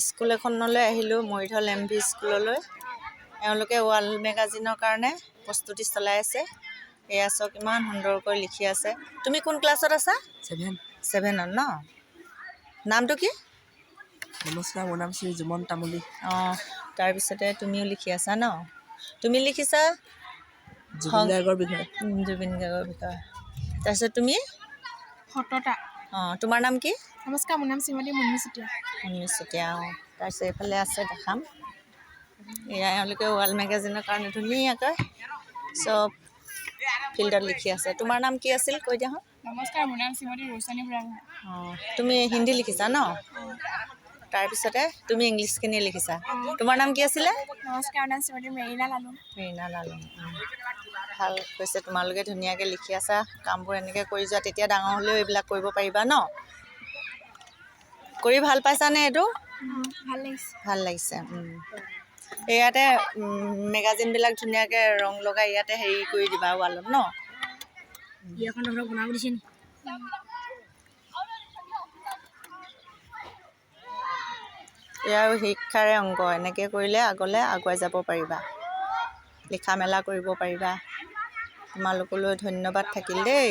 School এখনলৈ আহিলোঁ, Moridhal MV স্কুললৈ। এওঁলোকে ৱাল মেগাজিনৰ কাৰণে প্ৰস্তুতি চলাই আছে। এয়া চাওক ইমান সুন্দৰকৈ লিখি আছে। তুমি কোন ক্লাছত আছা? 7ত ন? নামটো কি? নমস্কাৰ, মোৰ নাম শ্ৰী জুমন তামুলী। অঁ, তাৰপিছতে তুমিও লিখি আছা ন? তুমি লিখিছা জুবিন গাৰ্গৰ বিষয়ে। জুবিন গাৰ্গৰ বিষয়ে। তাৰপিছত তুমি? সততা। অঁ, তোমাৰ নাম কি? নমস্কাৰ, মোৰ নাম শ্ৰীমতী মুন্মি চুতীয়া। মুন্মি চুতীয়া। অঁ, তাৰপিছত এইফালে আছে দেখাম। এয়া এওঁলোকে ৱাল মেগাজিনৰ কাৰণে ধুনীয়াকৈ চব ফিল্ডত লিখি আছে। তোমাৰ নাম কি আছিল কৈ দিয়া হওক। নমস্কাৰ, মোৰ নাম শ্ৰীমতী ৰোশনী বুঢ়াগোহাঁই। অঁ, তুমি হিন্দী লিখিছা ন? তাৰপিছতে তুমি ইংলিছখিনি লিখিছা। তোমাৰ নাম কি আছিলে? নমস্কাৰ, মোৰ নাম শ্ৰীমতী মেৰিনা লালুং। মেৰিনা লালুং। ভাল হৈছে, তোমালোকে ধুনীয়াকৈ লিখি আছা। কামবোৰ এনেকৈ কৰি যোৱা, তেতিয়া ডাঙৰ হ'লেও এইবিলাক কৰিব পাৰিবা ন? কৰি ভাল পাইছানে এইটো? ভাল লাগিছে। ভাল লাগিছে। ইয়াতে মেগাজিনবিলাক ধুনীয়াকৈ ৰং লগাই ইয়াতে হেৰি কৰি দিবা ৱালত ন? বিয়াখন ধৰক বনাব দিছে নি? এয়াও শিক্ষাৰে অংক। এনেকৈ কৰিলে আগলৈ আগুৱাই যাব পাৰিবা, লিখা মেলা কৰিব পাৰিবা। তোমালোকলৈ ধন্যবাদ থাকিল দেই।